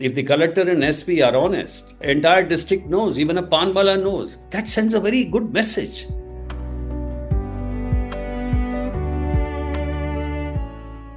If the collector and SP are honest, entire district knows, even a Panwala knows. That sends a very good message.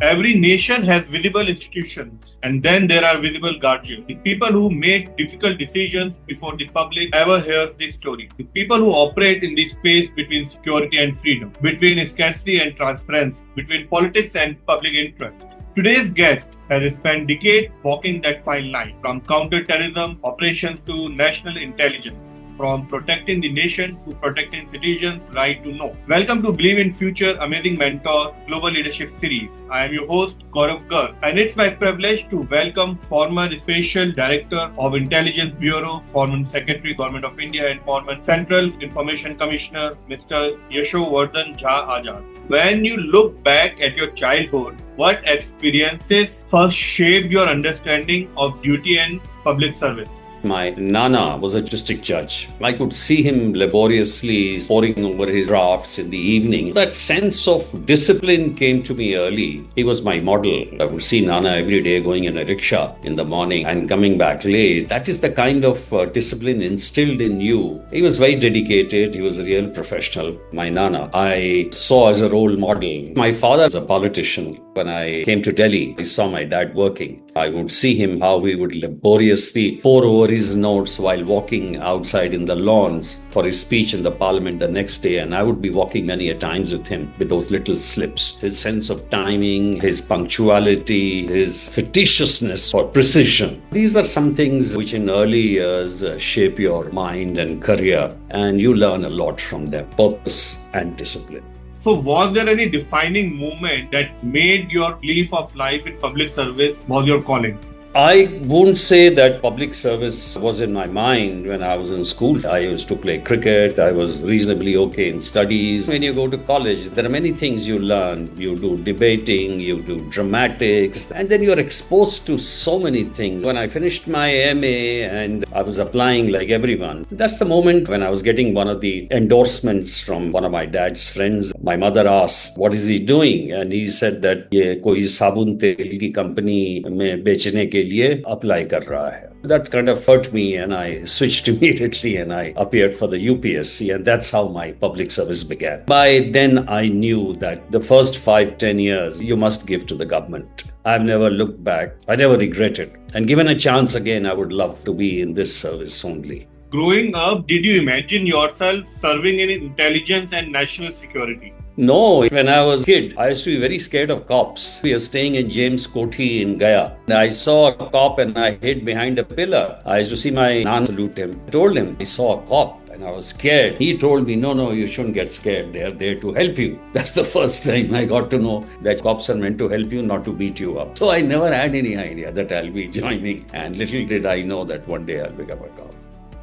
Every nation has visible institutions, and then there are visible guardians. The people who make difficult decisions before the public ever hears the story. The people who operate in the space between security and freedom, between scarcity and transparency, between politics and public interest. Today's guest has spent decades walking that fine line, from counter-terrorism operations to national intelligence, from protecting the nation to protecting citizens' right to know. Welcome to Believe in Future Amazing Mentor Global Leadership Series. I am your host, Gaurav Garg, and it's my privilege to welcome former Special Director of Intelligence Bureau, former Secretary Government of India, and former Central Information Commissioner, Mr. Yashovardhan Jha Azad. When you look back at your childhood, what experiences first shaped your understanding of duty and public service? My Nana was a district judge. I could see him laboriously poring over his drafts in the evening. That sense of discipline came to me early. He was my model. I would see Nana every day going in a rickshaw in the morning and coming back late. That is the kind of discipline instilled in you. He was very dedicated. He was a real professional. My Nana, I saw as a role model. My father was a politician. When I came to Delhi, I saw my dad working. I would see him how he would laboriously pore over his notes while walking outside in the lawns for his speech in the parliament the next day, and I would be walking many a times with him with those little slips. His sense of timing, his punctuality, his fictitiousness or precision. These are some things which in early years shape your mind and career, and you learn a lot from them. Purpose and discipline. So was there any defining moment that made your belief of life in public service was your calling? I won't say that public service was in my mind when I was in school. I used to play cricket. I was reasonably okay in studies. When you go to college, there are many things you learn. You do debating, you do dramatics, and then you're exposed to so many things. When I finished my MA and I was applying like everyone, that's the moment when I was getting one of the endorsements from one of my dad's friends. My mother asked, what is he doing? And he said that ye koi sabun tel ki company mein bechne ke liye apply kar raha hai. That kind of hurt me, and I switched immediately and I appeared for the UPSC, and that's how my public service began. By then I knew that the first 5-10 years you must give to the government. I've never looked back. I never regret it. And given a chance again, I would love to be in this service only. Growing up, did you imagine yourself serving in intelligence and national security? No, when I was a kid, I used to be very scared of cops. We were staying in James Kothi in Gaya. I saw a cop and I hid behind a pillar. I used to see my nan salute him. I told him I saw a cop and I was scared. He told me, no, you shouldn't get scared. They're there to help you. That's the first time I got to know that cops are meant to help you, not to beat you up. So I never had any idea that I'll be joining. And little did I know that one day I'll become a cop.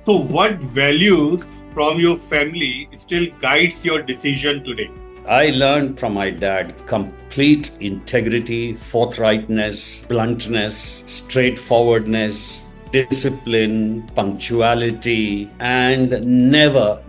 So what values from your family still guides your decision today? I learned from my dad complete integrity, forthrightness, bluntness, straightforwardness, discipline, punctuality, and never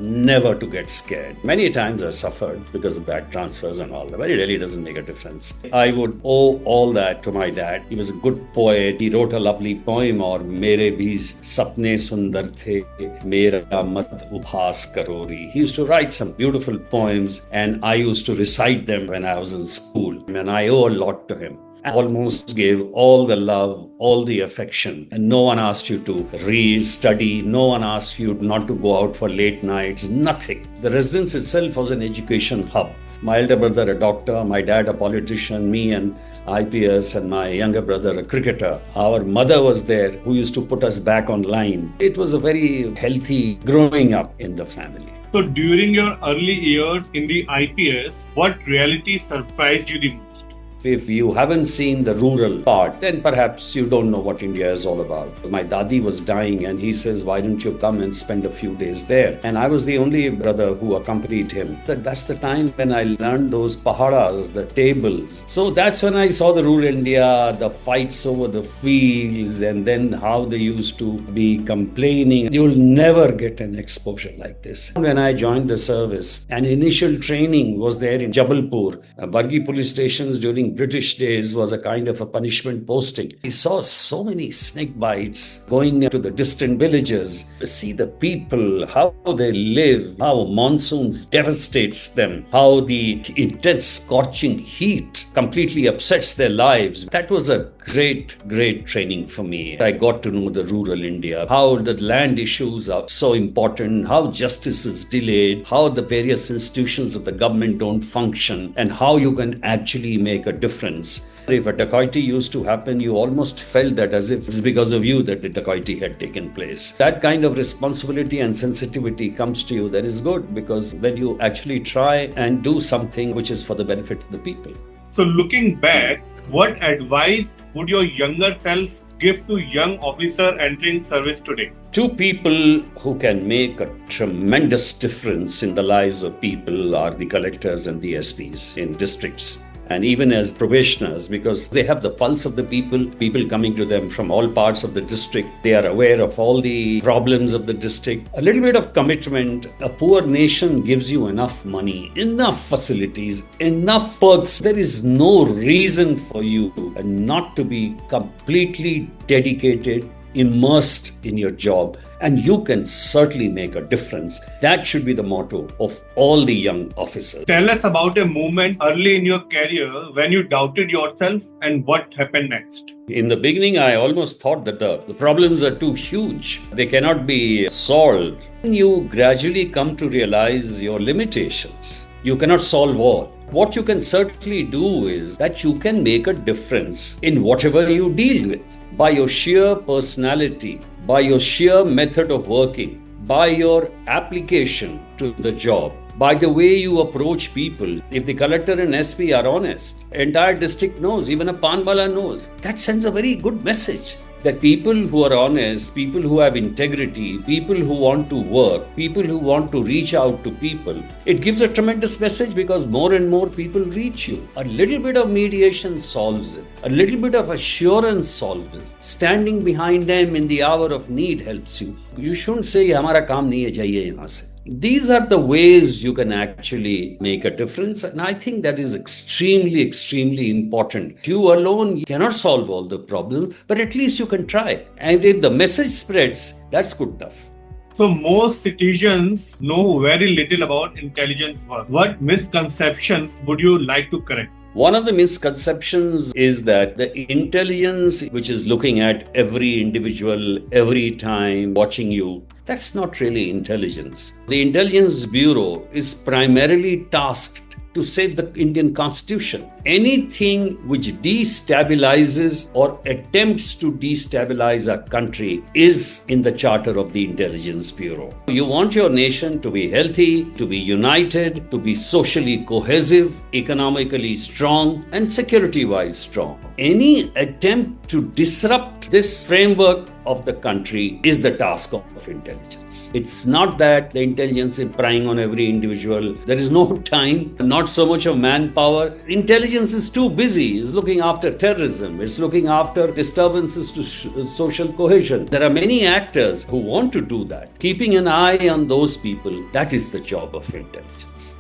to get scared. Many times I suffered because of back transfers and all that, but it really doesn't make a difference. I would owe all that to my dad. He was a good poet. He wrote a lovely poem, or Mere bhi sapne sundar the, mera mat ubhas karori. He used to write some beautiful poems, and I used to recite them when I was in school, and I owe a lot to him. Almost gave all the love, all the affection, and no one asked you to read, study, no one asked you not to go out for late nights, nothing. The residence itself was an education hub. My elder brother a doctor, my dad a politician, me an IPS, and my younger brother a cricketer. Our mother was there who used to put us back on line. It was a very healthy growing up in the family. So during your early years in the IPS, what reality surprised you the most? If you haven't seen the rural part, then perhaps you don't know what India is all about. My dadi was dying and he says, why don't you come and spend a few days there? And I was the only brother who accompanied him. That's the time when I learned those paharas, the tables. So that's when I saw the rural India, the fights over the fields, and then how they used to be complaining. You'll never get an exposure like this. When I joined the service, an initial training was there in Jabalpur. Bargi police stations during during British days was a kind of a punishment posting. We saw so many snake bites going to the distant villages. See the people, how they live, how monsoons devastates them, how the intense scorching heat completely upsets their lives. That was a great training for me. I got to know the rural India, how the land issues are so important, how justice is delayed, how the various institutions of the government don't function, and how you can actually make a difference. If a dacoity used to happen, you almost felt that as if it's because of you that the dacoity had taken place. That kind of responsibility and sensitivity comes to you. That is good, because then you actually try and do something which is for the benefit of the people. So looking back, what advice would your younger self give to young officer entering service today? Two people who can make a tremendous difference in the lives of people are the collectors and the SPs in districts. And even as probationers, because they have the pulse of the people coming to them from all parts of the district. They are aware of all the problems of the district. A little bit of commitment. A poor nation gives you enough money, enough facilities, enough perks. There is no reason for you not to be completely dedicated, immersed in your job, and you can certainly make a difference. That should be the motto of all the young officers. Tell us about a moment early in your career when you doubted yourself and what happened next. In the beginning, I almost thought that the problems are too huge. They cannot be solved. You gradually come to realize your limitations. You cannot solve all. What you can certainly do is that you can make a difference in whatever you deal with by your sheer personality, by your sheer method of working, by your application to the job, by the way you approach people. If the collector and SP are honest, entire district knows, even a Panwala knows. That sends a very good message. That people who are honest, people who have integrity, people who want to work, people who want to reach out to people, it gives a tremendous message, because more and more people reach you. A little bit of mediation solves it. A little bit of assurance solves it. Standing behind them in the hour of need helps you. You shouldn't say, "Hamara kaam nahi hai, jaiye yahan se." These are the ways you can actually make a difference, and I think that is extremely important. You alone cannot solve all the problems, but at least you can try. And if the message spreads, that's good enough. So most citizens know very little about intelligence work. What misconceptions would you like to correct? One of the misconceptions is that the intelligence, which is looking at every individual, every time, watching you, that's not really intelligence. The Intelligence Bureau is primarily tasked to save the Indian Constitution. Anything which destabilizes or attempts to destabilize our country is in the charter of the Intelligence Bureau. You want your nation to be healthy, to be united, to be socially cohesive, economically strong, and security-wise strong. Any attempt to disrupt this framework of the country is the task of intelligence. It's not that the intelligence is prying on every individual. There is no time, not so much of manpower. Intelligence is too busy. It's looking after terrorism. It's looking after disturbances to social cohesion. There are many actors who want to do that. Keeping an eye on those people, that is the job of intelligence.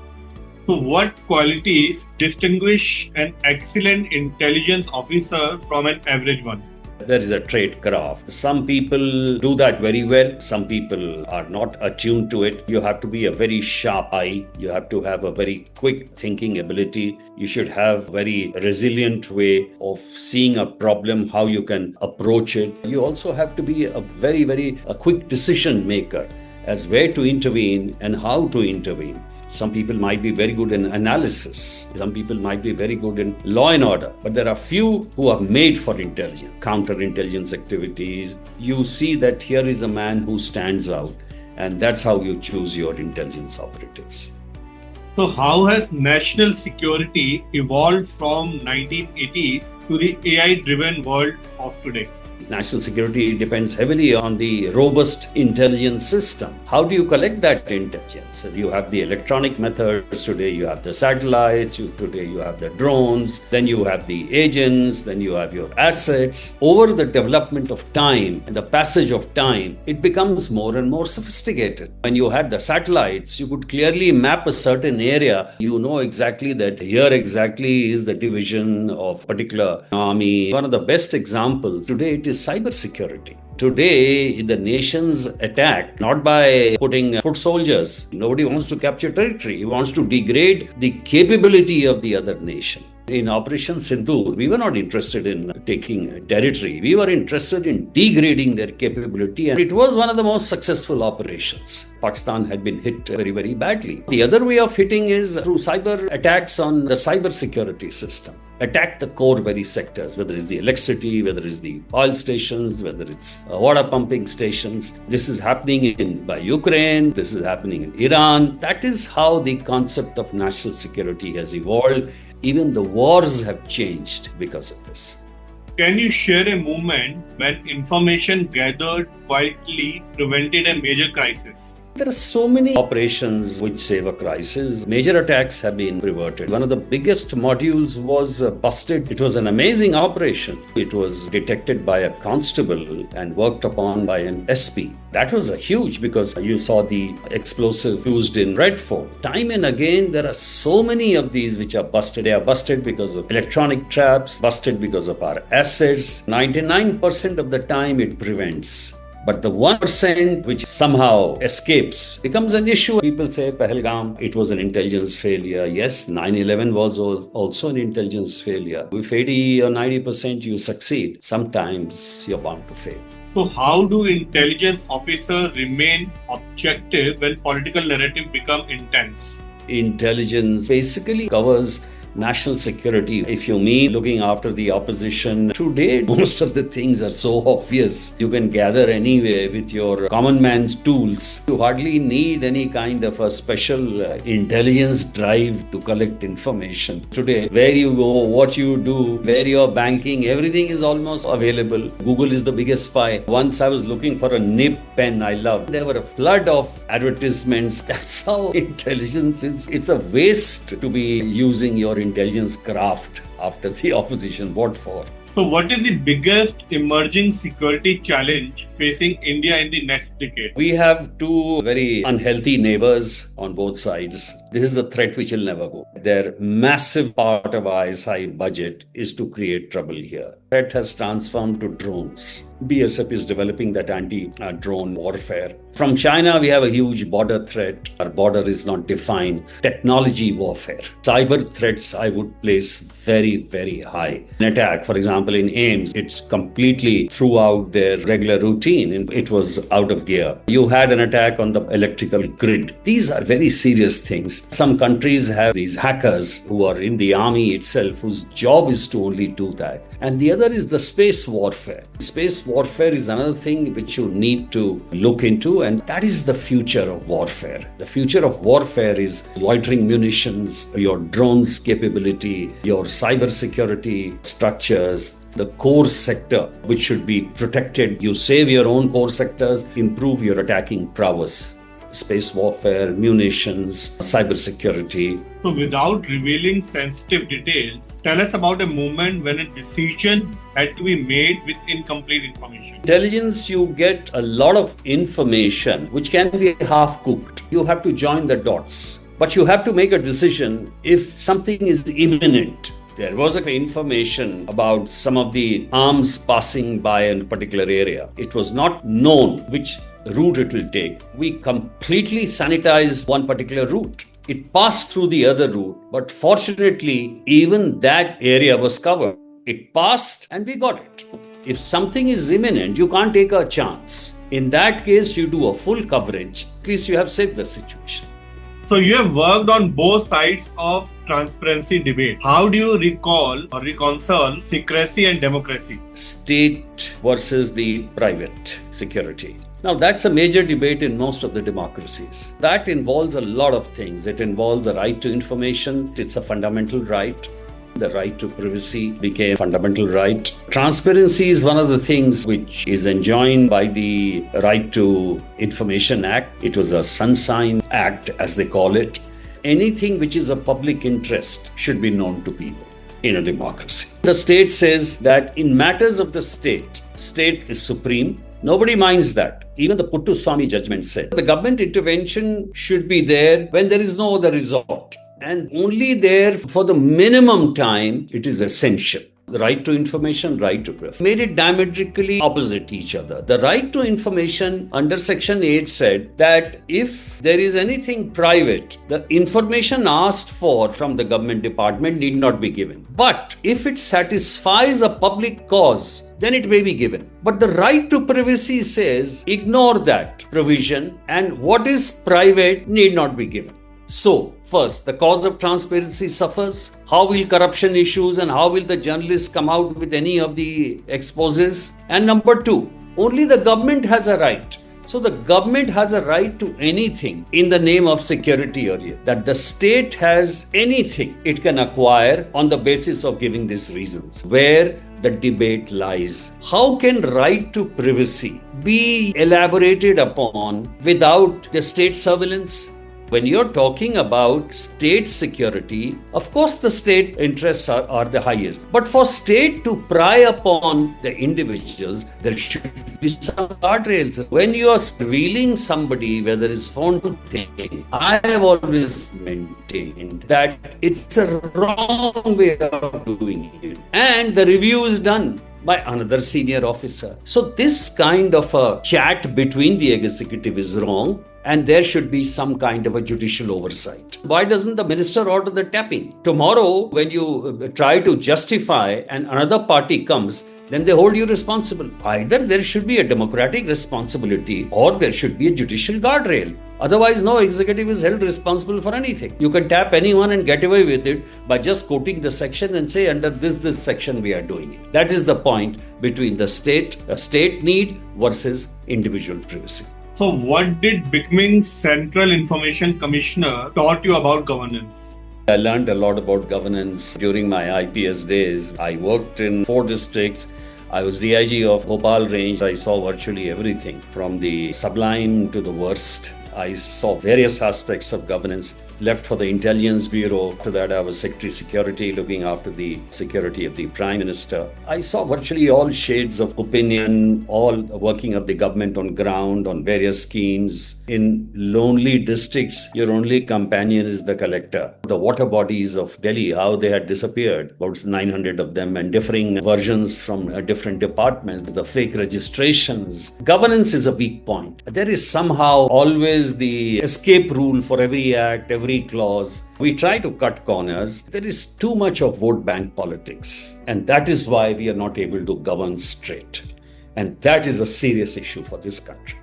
So what qualities distinguish an excellent intelligence officer from an average one? There is a trait craft. Some people do that very well. Some people are not attuned to it. You have to be a very sharp eye. You have to have a very quick thinking ability. You should have a very resilient way of seeing a problem, how you can approach it. You also have to be a very quick decision maker as where to intervene and how to intervene. Some people might be very good in analysis. Some people might be very good in law and order. But there are few who are made for intelligence, counterintelligence activities. You see that here is a man who stands out, and that's how you choose your intelligence operatives. So how has national security evolved from 1980s to the AI-driven world of today? National security depends heavily on the robust intelligence system. How do you collect that intelligence? You have the electronic methods today, you have the satellites, today you have the drones, then you have the agents, then you have your assets. Over the development of time and the passage of time, it becomes more and more sophisticated. When you had the satellites, you could clearly map a certain area. You know exactly that here exactly is the division of particular army. One of the best examples today, it is cybersecurity. Today, the nations attack not by putting foot soldiers. Nobody wants to capture territory. He wants to degrade the capability of the other nation. In Operation Sindoor, we were not interested in taking territory. We were interested in degrading their capability, and it was one of the most successful operations. Pakistan had been hit very, very badly. The other way of hitting is through cyber attacks on the cyber security system. Attack the core very sectors, whether it's the electricity, whether it's the oil stations, whether it's water pumping stations. This is happening by Ukraine. This is happening in Iran. That is how the concept of national security has evolved. Even the wars have changed because of this. Can you share a moment when information gathered quietly prevented a major crisis? There are so many operations which save a crisis. Major attacks have been reverted. One of the biggest modules was busted. It was an amazing operation. It was detected by a constable and worked upon by an SP. That was a huge, because you saw the explosive used in Red Fort. Time and again, there are so many of these which are busted. They are busted because of electronic traps, busted because of our assets. 99% of the time it prevents. But the 1% which somehow escapes becomes an issue. People say Pahalgam, it was an intelligence failure. Yes, 9/11 was also an intelligence failure. If 80 or 90% you succeed, sometimes you're bound to fail. So how do intelligence officers remain objective when political narrative become intense? Intelligence basically covers national security. If you mean looking after the opposition, today most of the things are so obvious. You can gather anyway with your common man's tools. You hardly need any kind of a special intelligence drive to collect information. Today, where you go, what you do, where you're banking, everything is almost available. Google is the biggest spy. Once I was looking for a nib pen I love. There were a flood of advertisements. That's how intelligence is. It's a waste to be using your intelligence craft after the opposition. What for? So what is the biggest emerging security challenge facing India in the next decade? We have two very unhealthy neighbors on both sides. This is a threat which will never go. Their massive part of our ISI budget is to create trouble here. Threat has transformed to drones. BSF is developing that anti-drone warfare. From China, we have a huge border threat. Our border is not defined. Technology warfare. Cyber threats I would place very, very high. An attack, for example, in AIMS, it's completely throughout their regular routine. It was out of gear. You had an attack on the electrical grid. These are very serious things. Some countries have these hackers who are in the army itself, whose job is to only do that. And the other is the space warfare. Space warfare is another thing which you need to look into, and that is the future of warfare. The future of warfare is loitering munitions, your drones capability, your cyber security structures, the core sector which should be protected. You save your own core sectors, improve your attacking prowess. Space warfare, munitions, cybersecurity. So without revealing sensitive details, tell us about a moment when a decision had to be made with incomplete information. Intelligence, you get a lot of information which can be half cooked. You have to join the dots. But you have to make a decision if something is imminent. There was information about some of the arms passing by a particular area. It was not known which route it will take. We completely sanitized one particular route. It passed through the other route, but fortunately, even that area was covered. It passed and we got it. If something is imminent, you can't take a chance. In that case, you do a full coverage. At least you have saved the situation. So you have worked on both sides of transparency debate. How do you recall or reconcile secrecy and democracy? State versus the private security. Now that's a major debate in most of the democracies. That involves a lot of things. It involves a right to information. It's a fundamental right. The right to privacy became a fundamental right. Transparency is one of the things which is enjoined by the Right to Information Act. It was a Sunshine Act, as they call it. Anything which is of public interest should be known to people in a democracy. The state says that in matters of the state is supreme. Nobody minds that. Even the Puttaswamy judgment said the government intervention should be there when there is no other resort, and only there for the minimum time it is essential. The right to information, right to privacy made it diametrically opposite each other. The right to information under Section 8 said that if there is anything private, the information asked for from the government department need not be given. But if it satisfies a public cause, then it may be given. But the right to privacy says ignore that provision, and what is private need not be given. So, first, the cause of transparency suffers. How will corruption issues and how will the journalists come out with any of the exposes? And number two, only the government has a right. So the government has a right to anything in the name of security earlier. That the state has anything it can acquire on the basis of giving these reasons. Where the debate lies. How can right to privacy be elaborated upon without the state surveillance? When you're talking about state security, of course the state interests are the highest. But for state to pry upon the individuals, there should be some guardrails. When you are revealing somebody, whether it's phone thing, I have always maintained that it's a wrong way of doing it. And the review is done by another senior officer. So this kind of a chat between the executive is wrong, and there should be some kind of a judicial oversight. Why doesn't the minister order the tapping? Tomorrow, when you try to justify and another party comes, then they hold you responsible. Either there should be a democratic responsibility or there should be a judicial guardrail. Otherwise, no executive is held responsible for anything. You can tap anyone and get away with it by just quoting the section and say, under this section we are doing it. That is the point between the state need versus individual privacy. So what did becoming Central Information Commissioner taught you about governance? I learned a lot about governance during my IPS days. I worked in 4 districts. I was DIG of Bhopal range. I saw virtually everything from the sublime to the worst. I saw various aspects of governance. Left for the Intelligence Bureau. After that, I was Secretary Security, looking after the security of the Prime Minister. I saw virtually all shades of opinion, all working of the government on ground, on various schemes. In lonely districts, your only companion is the collector. The water bodies of Delhi, how they had disappeared, about 900 of them, and differing versions from different departments, the fake registrations. Governance is a weak point. There is somehow always the escape rule for every act, every clause. We try to cut corners. There is too much of vote bank politics, and that is why we are not able to govern straight. And that is a serious issue for this country.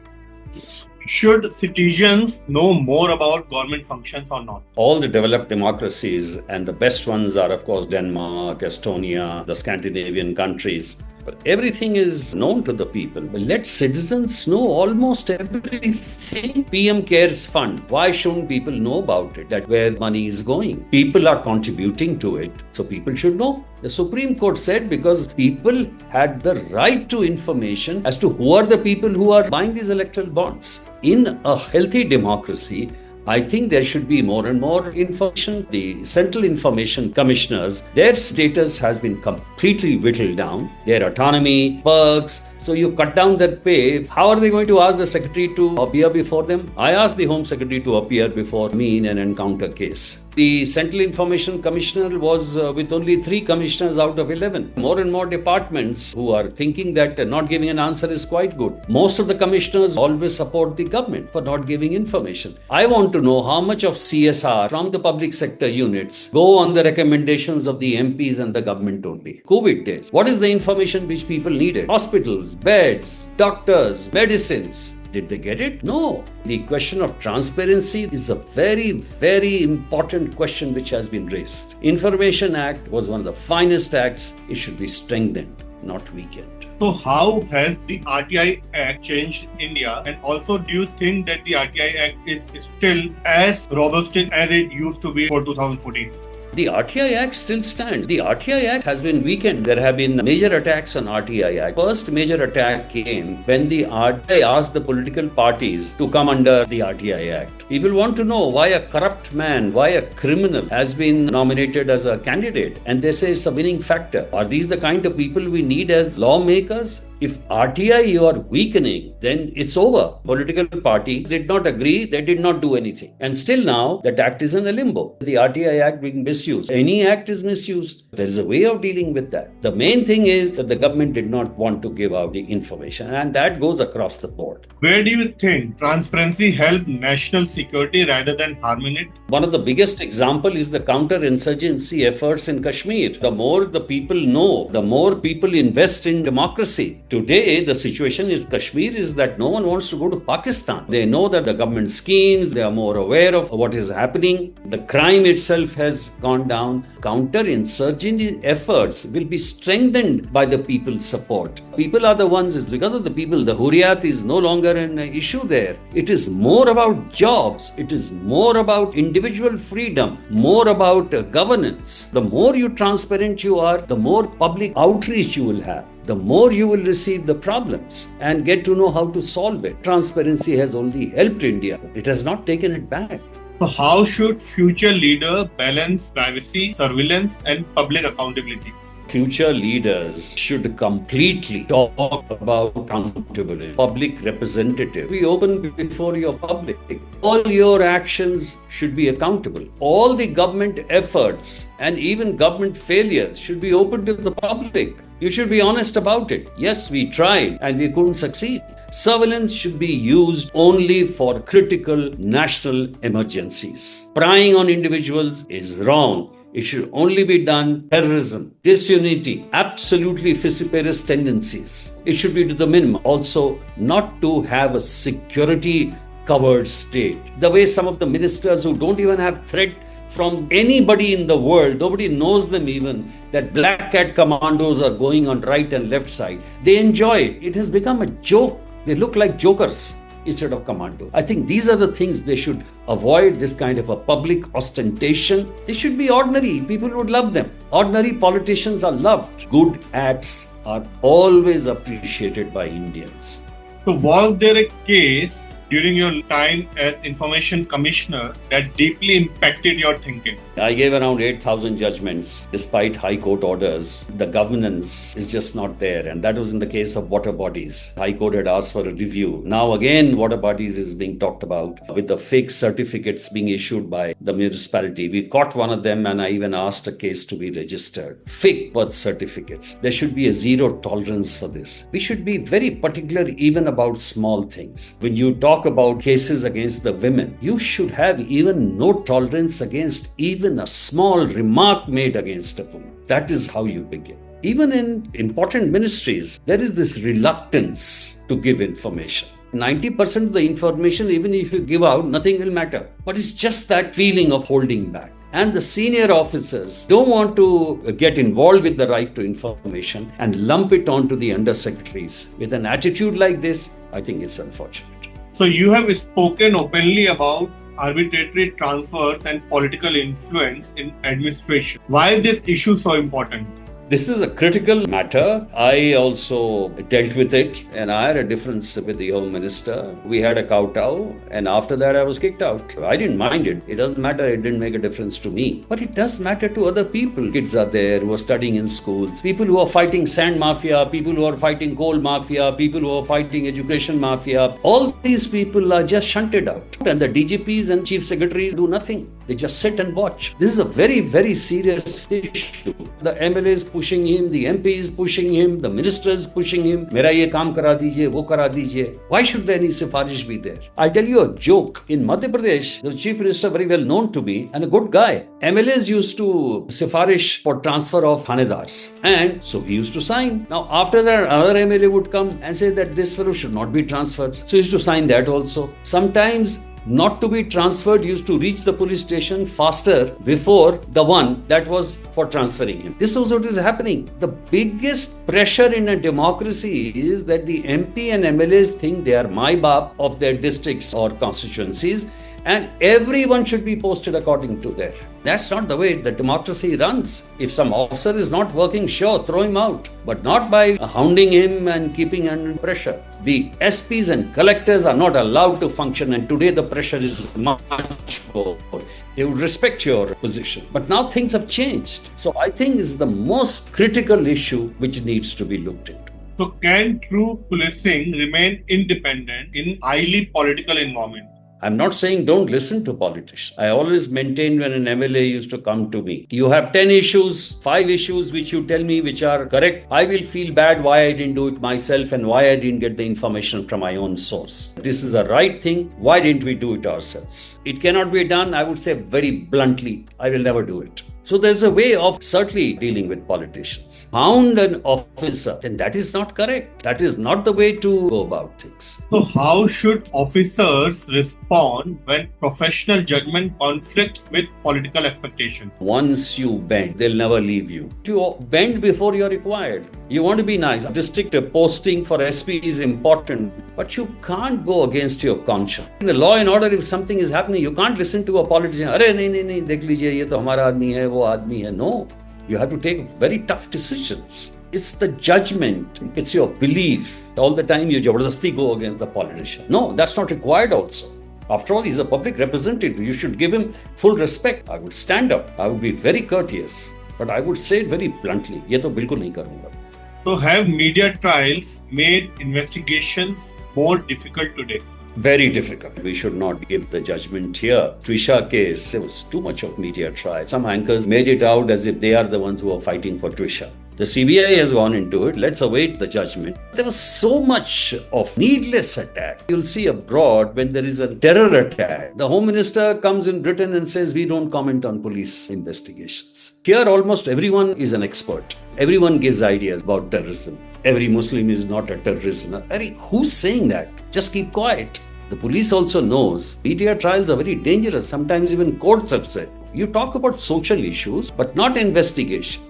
Should citizens know more about government functions or not? All the developed democracies, and the best ones are, of course, Denmark, Estonia, the Scandinavian countries. But everything is known to the people. But let citizens know almost everything. PM Cares Fund. Why shouldn't people know about it? That where money is going. People are contributing to it. So people should know. The Supreme Court said because people had the right to information as to who are the people who are buying these electoral bonds. In a healthy democracy, I think there should be more and more information. The Central Information Commissioners, their status has been completely whittled down. Their autonomy, perks. So you cut down their pay. How are they going to ask the secretary to appear before them? I asked the Home Secretary to appear before me in an encounter case. The Central Information Commissioner was with only 3 commissioners out of 11. More and more departments who are thinking that not giving an answer is quite good. Most of the commissioners always support the government for not giving information. I want to know how much of CSR from the public sector units go on the recommendations of the MPs and the government only. COVID days. What is the information which people needed? Hospitals, beds, doctors, medicines. Did they get it? No. The question of transparency is a very, very important question which has been raised. Information Act was one of the finest acts. It should be strengthened, not weakened. So how has the RTI Act changed India? And also, do you think that the RTI Act is still as robust as it used to be for 2014? The RTI Act still stands. The RTI Act has been weakened. There have been major attacks on RTI Act. First major attack came when the RTI asked the political parties to come under the RTI Act. People want to know why a corrupt man, why a criminal has been nominated as a candidate, and they say it's a winning factor. Are these the kind of people we need as lawmakers? If RTI you are weakening, then it's over. Political parties did not agree, they did not do anything. And still now, that act is in a limbo. The RTI Act being misused. Any act is misused. There is a way of dealing with that. The main thing is that the government did not want to give out the information, and that goes across the board. Where do you think transparency helped national security rather than harming it? One of the biggest example is the counter-insurgency efforts in Kashmir. The more the people know, the more people invest in democracy. Today, the situation in Kashmir is that no one wants to go to Pakistan. They know that the government schemes, they are more aware of what is happening. The crime itself has gone down. Counter-insurgency efforts will be strengthened by the people's support. People are the ones, it's because of the people. The Hurriyat is no longer an issue there. It is more about jobs. It is more about individual freedom, more about governance. The more transparent you are, the more public outreach you will have. The more you will receive the problems and get to know how to solve it. Transparency has only helped India. It has not taken it back. So how should future leader balance privacy, surveillance and public accountability? Future leaders should completely talk about accountability. Public representative. Be open before your public. All your actions should be accountable. All the government efforts and even government failures should be open to the public. You should be honest about it. Yes, we tried and we couldn't succeed. Surveillance should be used only for critical national emergencies. Prying on individuals is wrong. It should only be done terrorism, disunity, absolutely vociferous tendencies. It should be to the minimum. Also, not to have a security covered state. The way some of the ministers who don't even have threat from anybody in the world, nobody knows them even, that black cat commandos are going on right and left side. They enjoy it. It has become a joke. They look like jokers instead of commando. I think these are the things they should avoid, this kind of a public ostentation. They should be ordinary. People would love them. Ordinary politicians are loved. Good acts are always appreciated by Indians. So was there a case during your time as Information Commissioner that deeply impacted your thinking? I gave around 8,000 judgments. Despite High Court orders, the governance is just not there. And that was in the case of water bodies. High Court had asked for a review. Now again, water bodies is being talked about with the fake certificates being issued by the municipality. We caught one of them and I even asked a case to be registered. Fake birth certificates. There should be a zero tolerance for this. We should be very particular even about small things. When you talk about cases against the women, you should have even no tolerance against even a small remark made against a woman. That is how you begin. Even in important ministries, there is this reluctance to give information. 90% of the information, even if you give out, nothing will matter. But it's just that feeling of holding back. And the senior officers don't want to get involved with the right to information and lump it onto the undersecretaries. With an attitude like this, I think it's unfortunate. So you have spoken openly about arbitrary transfers and political influence in administration. Why is this issue so important? This is a critical matter. I also dealt with it and I had a difference with the Home Minister. We had a kowtow and after that I was kicked out. I didn't mind it. It doesn't matter. It didn't make a difference to me. But it does matter to other people. Kids are there who are studying in schools. People who are fighting sand mafia. People who are fighting coal mafia. People who are fighting education mafia. All these people are just shunted out. And the DGPs and chief secretaries do nothing. They just sit and watch. This is a very, very serious issue. The MLAs pushing him, the MP is pushing him, the minister is pushing him. Mera ye kaam kara dijiye, wo kara dijiye. Why should any sifarish be there? I'll tell you a joke. In Madhya Pradesh, the chief minister very well known to me and a good guy. MLAs used to sifarish for transfer of thanedars. And so he used to sign. Now after that, another MLA would come and say that this fellow should not be transferred. So he used to sign that also. Sometimes not to be transferred used to reach the police station faster before the one that was for transferring him. This is what is happening. The biggest pressure in a democracy is that the MP and MLAs think they are my baap of their districts or constituencies And everyone should be posted according to there. That's not the way the democracy runs. If some officer is not working, sure, throw him out, but not by hounding him and keeping under pressure. The SPs and collectors are not allowed to function, and today the pressure is much more. They would respect your position. But now things have changed. So I think this is the most critical issue which needs to be looked into. So can true policing remain independent in highly political environment? I'm not saying don't listen to politicians. I always maintained when an MLA used to come to me, you have 10 issues, 5 issues which you tell me which are correct. I will feel bad why I didn't do it myself and why I didn't get the information from my own source. This is a right thing. Why didn't we do it ourselves? It cannot be done. I would say very bluntly, I will never do it. So there's a way of certainly dealing with politicians. Hound an officer, then that is not correct. That is not the way to go about things. So how should officers respond when professional judgment conflicts with political expectation? Once you bend, they'll never leave you. You bend before you're required. You want to be nice. District posting for SP is important, but you can't go against your conscience. In the law and order, if something is happening, you can't listen to a politician. Arey, nahi, dekh lijiye, ye to hamara aadmi hai, wo aadmi hai. No, you have to take very tough decisions. It's the judgment. It's your belief. All the time you jabardasti go against the politician. No, that's not required also. After all, he's a public representative. You should give him full respect. I would stand up. I would be very courteous. But I would say it very bluntly. Ye to bilkul nahi karunga. So have media trials made investigations more difficult today? Very difficult. We should not give the judgment here. Twisha case, there was too much of media trial. Some anchors made it out as if they are the ones who are fighting for Twisha. The CBI has gone into it. Let's await the judgment. There was so much of needless attack. You'll see abroad when there is a terror attack. The Home Minister comes in Britain and says, we don't comment on police investigations. Here, almost everyone is an expert. Everyone gives ideas about terrorism. Every Muslim is not a terrorist. Who's saying that? Just keep quiet. The police also knows media trials are very dangerous. Sometimes even courts have said. You talk about social issues, but not investigation.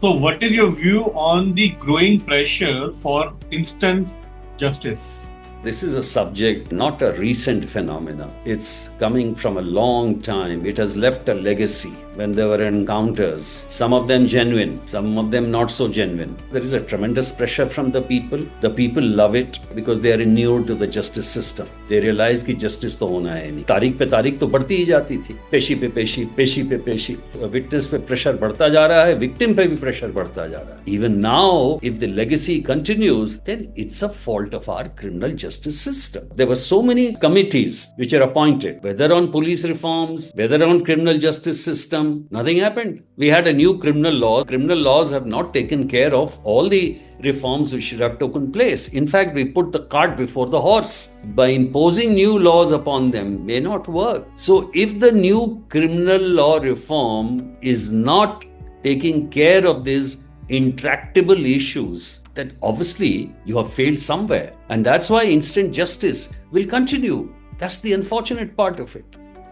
So what is your view on the growing pressure for instant justice? This is a subject, not a recent phenomenon. It's coming from a long time. It has left a legacy when there were encounters, some of them genuine, some of them not so genuine. There is a tremendous pressure from the people. The people love it because they are inured to the justice system. They realize कि justice तो होना है नहीं. तारीख पे तारीख तो बढ़ती ही जाती थी. पेशी पे पेशी, पेशी पे पेशी. Witness पे pressure बढ़ता जा रहा है, victim पे भी pressure बढ़ता जा रहा है. Even now, if the legacy continues, then it's a fault of our criminal justice system. There were so many committees which are appointed, whether on police reforms, whether on criminal justice system, nothing happened. We had a new criminal law. Criminal laws have not taken care of all the reforms which should have taken place. In fact, we put the cart before the horse. By imposing new laws upon them may not work. So if the new criminal law reform is not taking care of these intractable issues, then obviously you have failed somewhere. And that's why instant justice will continue. That's the unfortunate part of it.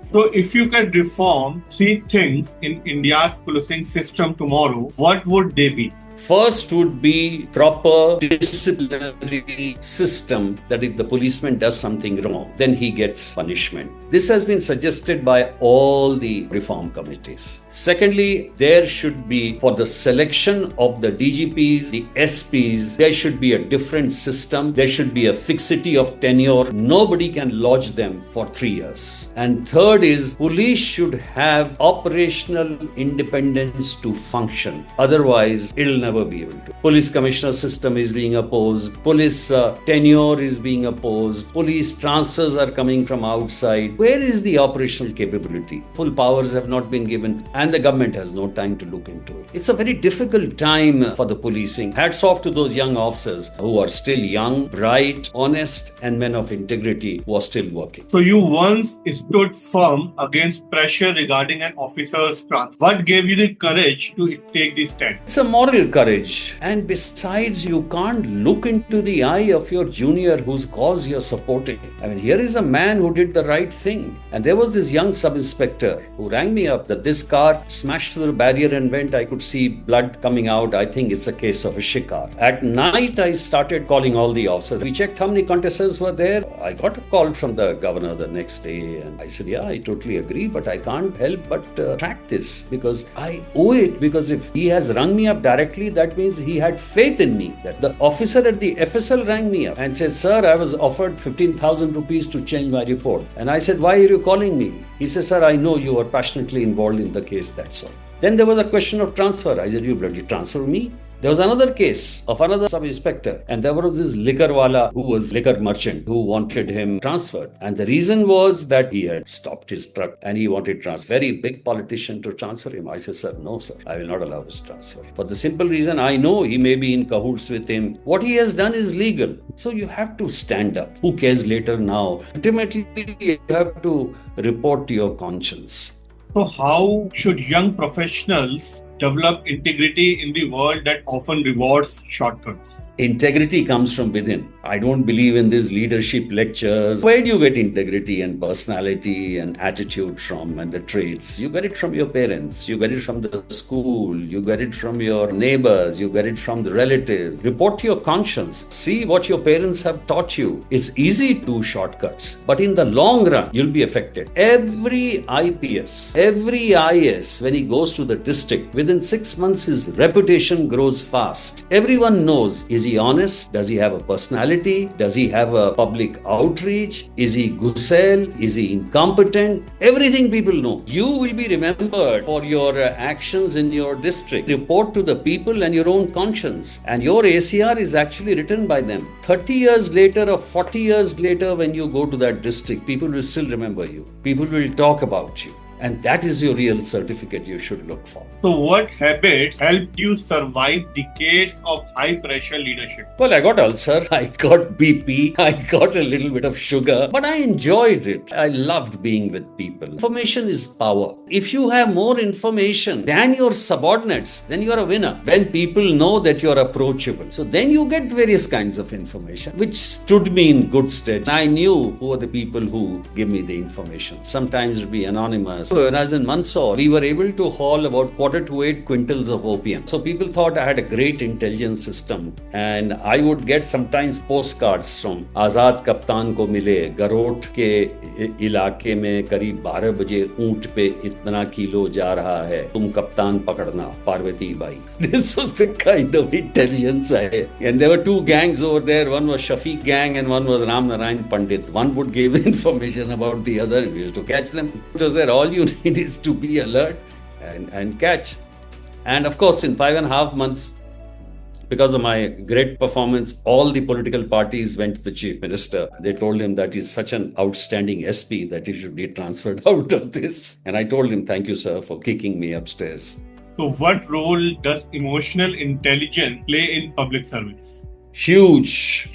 So if you can reform 3 things in India's policing system tomorrow, what would they be? First would be proper disciplinary system that if the policeman does something wrong, then he gets punishment. This has been suggested by all the reform committees. Secondly, there should be, for the selection of the DGPs, the SPs, there should be a different system. There should be a fixity of tenure. Nobody can lodge them for 3 years. And third is, police should have operational independence to function. Otherwise, it'll never be able to. Police commissioner system is being opposed. Police tenure is being opposed. Police transfers are coming from outside. Where is the operational capability? Full powers have not been given, and the government has no time to look into it. It's a very difficult time for the policing. Hats off to those young officers who are still young, bright, honest, and men of integrity who are still working. So you once stood firm against pressure regarding an officer's transfer. What gave you the courage to take this stand? It's a moral courage. courage. And besides, you can't look into the eye of your junior whose cause you're supporting. I mean, here is a man who did the right thing. And there was this young sub-inspector who rang me up that this car smashed through the barrier and went. I could see blood coming out. I think it's a case of a shikar. At night, I started calling all the officers. We checked how many contestants were there. I got a call from the governor the next day. And I said, yeah, I totally agree, but I can't help but track this because I owe it. Because if he has rung me up directly, that means he had faith in me. That the officer at the FSL rang me up and said, sir, I was offered 15,000 rupees to change my report. And I said, why are you calling me? He said, sir, I know you are passionately involved in the case, that's all. Then there was a question of transfer. I said, you bloody transfer me? There was another case of another sub-inspector, and there was this liquor wala who was liquor merchant who wanted him transferred. And the reason was that he had stopped his truck and he wanted transfer. Very big politician to transfer him. I said, sir, no, sir, I will not allow his transfer. For the simple reason, I know he may be in cahoots with him. What he has done is legal. So you have to stand up. Who cares later now? Ultimately, you have to report to your conscience. So how should young professionals develop integrity in the world that often rewards shortcuts? Integrity comes from within. I don't believe in these leadership lectures. Where do you get integrity and personality and attitude from and the traits? You get it from your parents. You get it from the school. You get it from your neighbors. You get it from the relatives. Report to your conscience. See what your parents have taught you. It's easy to do shortcuts, but in the long run, you'll be affected. Every IPS, every IS, when he goes to the district, within 6 months, his reputation grows fast. Everyone knows, is he honest? Does he have a personality? Does he have a public outreach? Is he gusel? Is he incompetent? Everything people know. You will be remembered for your actions in your district. Report to the people and your own conscience. And your ACR is actually written by them. 30 years later or 40 years later, when you go to that district, people will still remember you. People will talk about you. And that is your real certificate you should look for. So what habits helped you survive decades of high-pressure leadership? Well, I got ulcer, I got BP, I got a little bit of sugar, but I enjoyed it. I loved being with people. Information is power. If you have more information than your subordinates, then you are a winner. When people know that you are approachable, so then you get various kinds of information, which stood me in good stead. I knew who are the people who give me the information. Sometimes it would be anonymous. When I was in Mandsaur, we were able to haul about 4.8 quintals of opium. So people thought I had a great intelligence system, and I would get sometimes postcards from Azad Kaptan ko mile, Garot ke ilake mein kareeb 12 baje ऊंट पे इतना kilo जा रहा है, तुम कप्तान पकड़ना, Parvati by. This was the kind of intelligence I had. And there were two gangs over there. One was Shafiq gang and one was Ram Narayan Pandit. One would give information about the other. We used to catch them. It was there. All you need is to be alert and catch. And of course, in 5.5 months, because of my great performance, all the political parties went to the chief minister. They told him that he's such an outstanding SP that he should be transferred out of this. And I told him, thank you, sir, for kicking me upstairs. So what role does emotional intelligence play in public service? Huge.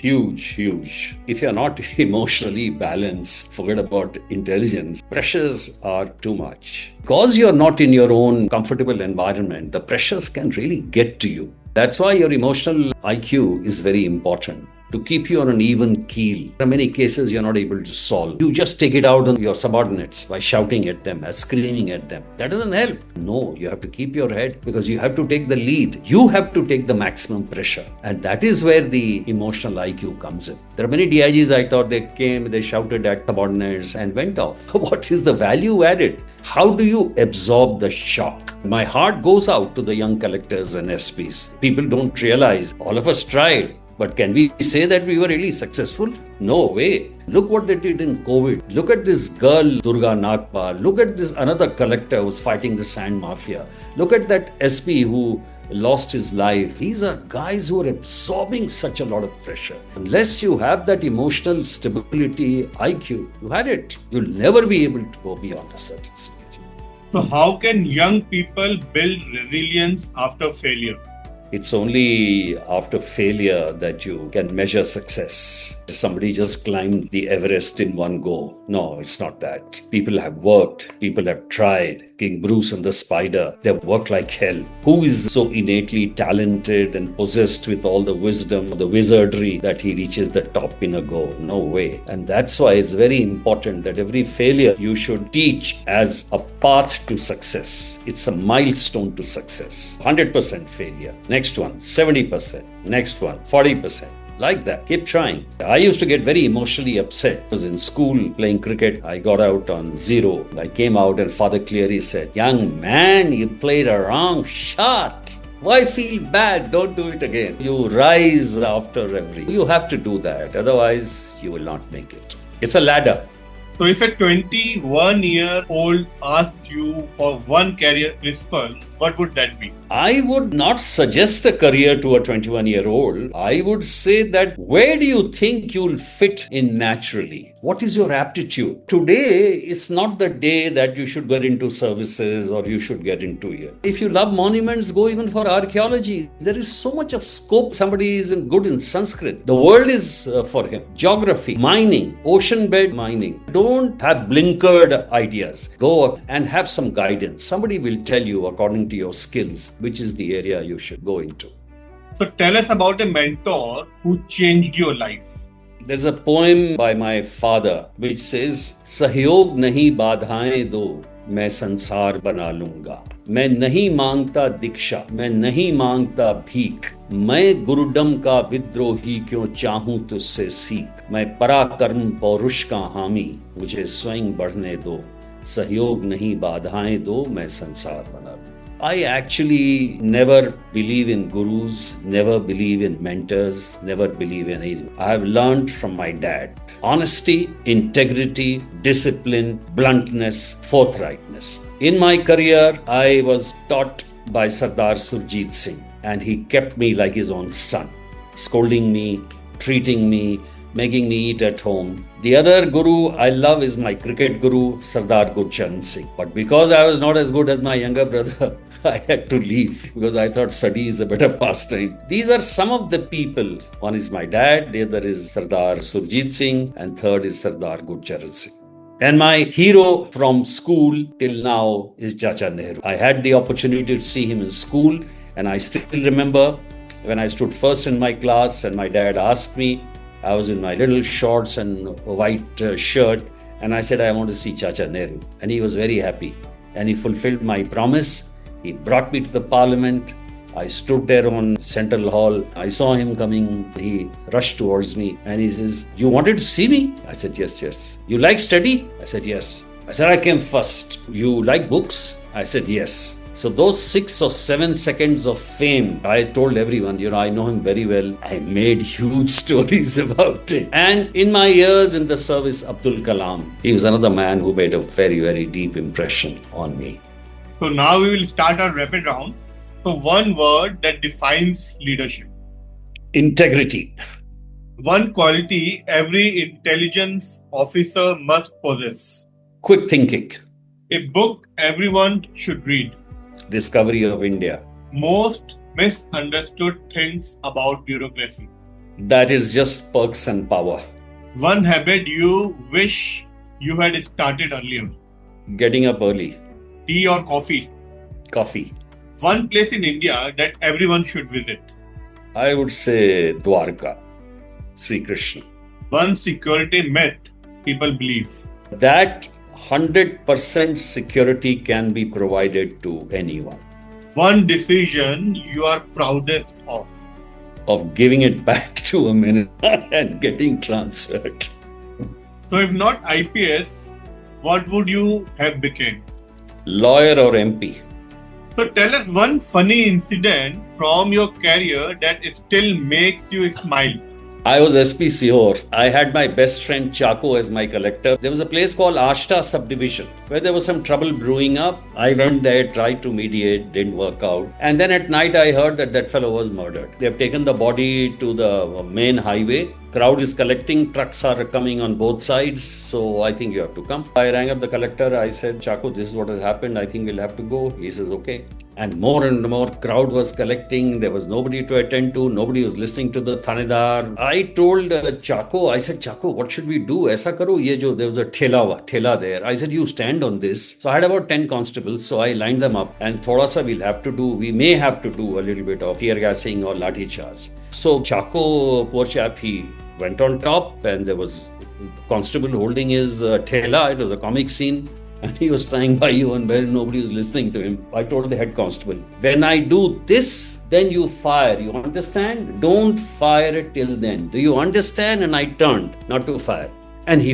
If you're not emotionally balanced, forget about intelligence. Pressures are too much. Because you're not in your own comfortable environment, the pressures can really get to you. That's why your emotional IQ is very important, to keep you on an even keel. There are many cases you're not able to solve. You just take it out on your subordinates by shouting at them, screaming at them. That doesn't help. No, you have to keep your head because you have to take the lead. You have to take the maximum pressure. And that is where the emotional IQ comes in. There are many DIGs I thought they came, they shouted at subordinates and went off. What is the value added? How do you absorb the shock? My heart goes out to the young collectors and SPs. People don't realize all of us tried. But can we say that we were really successful? No way. Look what they did in COVID. Look at this girl, Durga Nagpal. Look at this another collector who's fighting the sand mafia. Look at that SP who lost his life. These are guys who are absorbing such a lot of pressure. Unless you have that emotional stability, IQ, you had it. You'll never be able to go beyond a certain stage. So how can young people build resilience after failure? It's only after failure that you can measure success. somebody just climbed the Everest in one go. No, it's not that. People have worked, people have tried. King Bruce and the spider, they've worked like hell. Who is so innately talented and possessed with all the wisdom, the wizardry that he reaches the top in a go? No way. And that's why it's very important that every failure you should teach as a path to success. It's a milestone to success. 100% failure. Next one, 70%. Next one, 40%. Like that. Keep trying. I used to get very emotionally upset. I was in school playing cricket. I got out on 0. I came out and Father Cleary said, "Young man, you played a wrong shot. Why feel bad? Don't do it again. You rise after every. You have to do that. Otherwise, you will not make it. It's a ladder." So if a 21-year-old asked you for one career principle, what would that be? I would not suggest a career to a 21-year-old. I would say that where do you think you'll fit in naturally? What is your aptitude? Today is not the day that you should get into services or you should get into here. If you love monuments, go even for archaeology. There is so much of scope. Somebody is good in Sanskrit. The world is for him. Geography, mining, ocean bed mining. Don't have blinkered ideas. Go and have some guidance. Somebody will tell you according to your skills which is the area you should go into. So tell us about a mentor who changed your life. There's a poem by my father which says, "Sahyog nahi badhaएं do, मैं संसार बना लूंगा. मैं नहीं मांगता दीक्षा, मैं नहीं मांगता भीख. मैं गुरुडम का विद्रोही क्यों चाहूं तुझसे सीख. मैं पराक्रम पौरुष का हामी, मुझे स्वयं बढ़ने दो. सहयोग नहीं बाधाएं दो, मैं संसार बना लूंगा." I actually never believe in gurus, never believe in mentors, never believe in anything. I have learned from my dad. Honesty, integrity, discipline, bluntness, forthrightness. In my career, I was taught by Sardar Surjit Singh, and he kept me like his own son, scolding me, treating me, making me eat at home. The other guru I love is my cricket guru, Sardar Gurcharan Singh. But because I was not as good as my younger brother, I had to leave because I thought study is a better pastime. These are some of the people. One is my dad, the other is Sardar Surjit Singh, and third is Sardar Gurcharan Singh. And my hero from school till now is Chacha Nehru. I had the opportunity to see him in school, and I still remember when I stood first in my class and my dad asked me, I was in my little shorts and a white shirt, and I said, "I want to see Chacha Nehru." And he was very happy. And he fulfilled my promise. He brought me to the parliament. I stood there on Central Hall. I saw him coming. He rushed towards me and he says, "You wanted to see me?" I said, "Yes, yes." "You like study?" I said, "Yes." I said, "I came first." "You like books?" I said, "Yes." So those 6 or 7 seconds of fame, I told everyone, I know him very well. I made huge stories about it. And in my years in the service, Abdul Kalam, he was another man who made a very, very deep impression on me. So now we will start our rapid round. So one word that defines leadership. Integrity. One quality every intelligence officer must possess. Quick thinking. A book everyone should read. Discovery of India. Most misunderstood things about bureaucracy. That is just perks and power. One habit you wish you had started earlier. Getting up early. Tea or coffee? Coffee. One place in India that everyone should visit. I would say Dwarka. Sri Krishna. One security myth people believe. That 100% security can be provided to anyone. One decision you are proudest of. Of giving it back to a minute and getting transferred. So if not IPS, what would you have become? Lawyer or MP. So tell us one funny incident from your career that still makes you smile. I was SP Sihor. I had my best friend Chaco as my collector. There was a place called Ashta Subdivision where there was some trouble brewing up. I went there, tried to mediate, didn't work out. And then at night I heard that fellow was murdered. They have taken the body to the main highway. Crowd is collecting, trucks are coming on both sides. So I think you have to come. I rang up the collector. I said, "Chaco, this is what has happened. I think we'll have to go." He says, "Okay." And more crowd was collecting. There was nobody to attend to. Nobody was listening to the Thanedar. I told Chaco, I said, Chaco, what should we do? Aisa karo, there was a thela there. I said, you stand on this. So I had about 10 constables. So I lined them up, and thoda sa we may have to do a little bit of tear gassing or lathi charge. So Chaco, poor chap, he went on top, and there was constable holding his thela. It was a comic scene. And he was trying by you, and where nobody was listening to him. I told the head constable, when I do this, then you fire. You understand? Don't fire it till then. Do you understand? And I turned not to fire.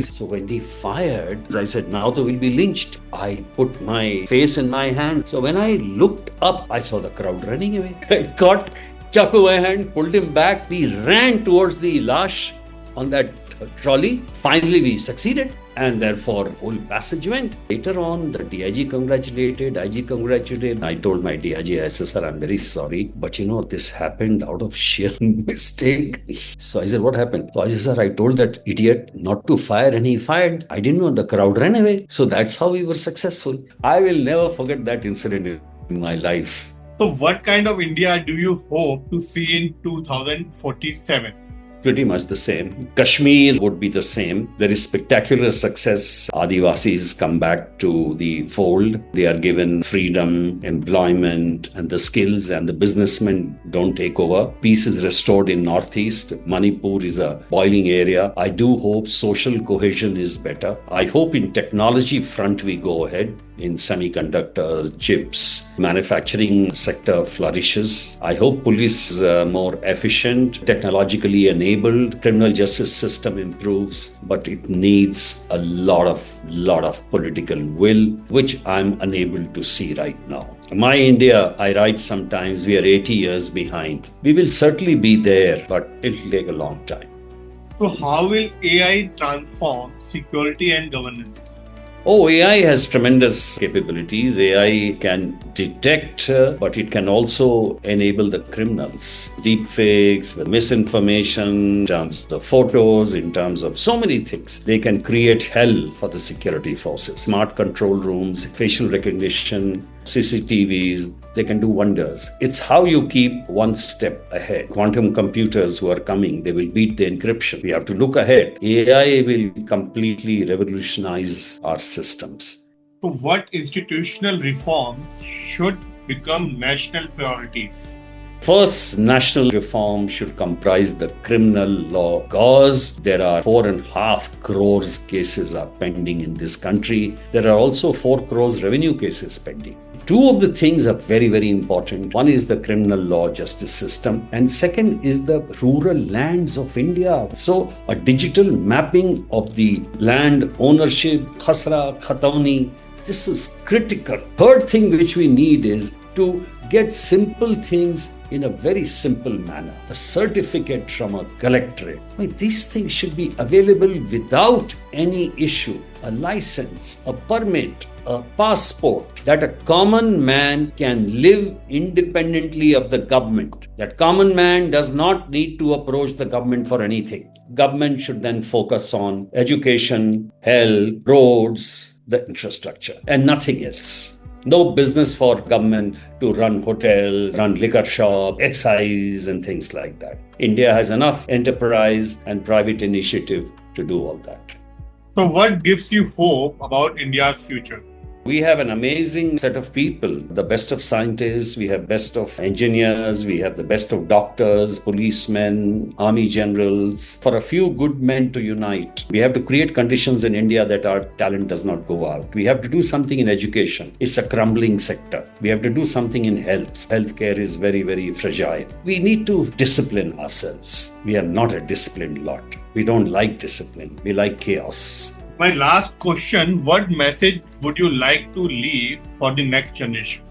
So when he fired, I said, now they will be lynched. I put my face in my hand. So when I looked up, I saw the crowd running away. I caught Chaku by hand, pulled him back. We ran towards the lash on that trolley. Finally, we succeeded. And therefore, whole passage went. Later on, the DIG congratulated, IG congratulated. I told my DIG, I said, sir, I'm very sorry, but this happened out of sheer mistake. So I said, what happened? So I said, sir, I told that idiot not to fire, and he fired. I didn't know, the crowd ran away. So that's how we were successful. I will never forget that incident in my life. So what kind of India do you hope to see in 2047? Pretty much the same. Kashmir would be the same. There is spectacular success. Adivasis come back to the fold. They are given freedom, employment, and the skills, and the businessmen don't take over. Peace is restored in Northeast. Manipur is a boiling area. I do hope social cohesion is better. I hope in technology front we go ahead. In semiconductors, chips, manufacturing sector flourishes. I hope police is more efficient, technologically enabled, criminal justice system improves, but it needs a lot of political will, which I'm unable to see right now. My India, I write sometimes, we are 80 years behind. We will certainly be there, but it'll take a long time. So how will AI transform security and governance? AI has tremendous capabilities. AI can detect, but it can also enable the criminals. Deepfakes, misinformation, in terms of photos, in terms of so many things. They can create hell for the security forces. Smart control rooms, facial recognition, CCTVs, they can do wonders. It's how you keep one step ahead. Quantum computers who are coming, they will beat the encryption. We have to look ahead. AI will completely revolutionize our systems. So what institutional reforms should become national priorities? First, national reform should comprise the criminal law, because there are 4.5 crores cases are pending in this country. There are also 4 crores revenue cases pending. Two of the things are very, very important. One is the criminal law justice system, and second is the rural lands of India. So a digital mapping of the land ownership, khasra, khatawni, this is critical. Third thing which we need is to get simple things in a very simple manner. A certificate from a collectorate. These things should be available without any issue. A license, a permit, a passport, that a common man can live independently of the government. That common man does not need to approach the government for anything. Government should then focus on education, health, roads, the infrastructure, and nothing else. No business for government to run hotels, run liquor shop, excise and things like that. India has enough enterprise and private initiative to do all that. So what gives you hope about India's future? We have an amazing set of people, the best of scientists, we have best of engineers, we have the best of doctors, policemen, army generals. For a few good men to unite, we have to create conditions in India that our talent does not go out. We have to do something in education. It's a crumbling sector. We have to do something in health. Healthcare is very, very fragile. We need to discipline ourselves. We are not a disciplined lot. We don't like discipline. We like chaos. My last question, what message would you like to leave for the next generation?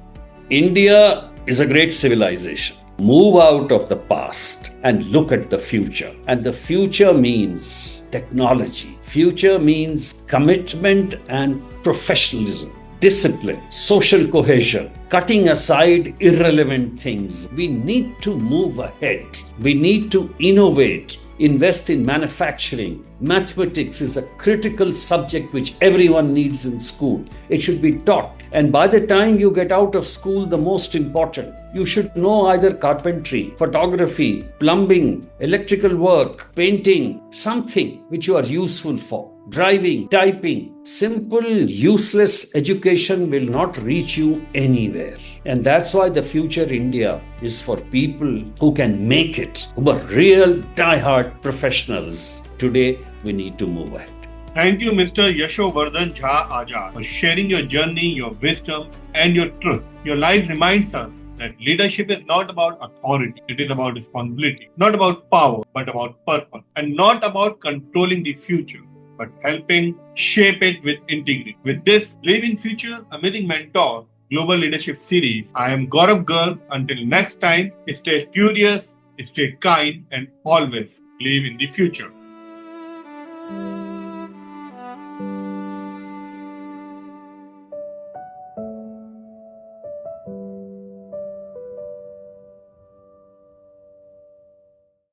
India is a great civilization. Move out of the past and look at the future. And the future means technology. Future means commitment and professionalism, discipline, social cohesion, cutting aside irrelevant things. We need to move ahead. We need to innovate. invest in manufacturing. Mathematics is a critical subject which everyone needs in school. It should be taught. And by the time you get out of school, the most important, you should know either carpentry, photography, plumbing, electrical work, painting, something which you are useful for. Driving, typing, simple, useless education will not reach you anywhere. And that's why the future India is for people who can make it, who are real die-hard professionals. Today, we need to move ahead. Thank you, Mr. Yashovardhan Jha Azad, for sharing your journey, your wisdom, and your truth. Your life reminds us that leadership is not about authority, it is about responsibility, not about power, but about purpose, and not about controlling the future, but helping shape it with integrity. With this Living Future, Amazing Mentor Global Leadership Series, I am Gaurav Garg. Until next time, stay curious, stay kind, and always live in the future.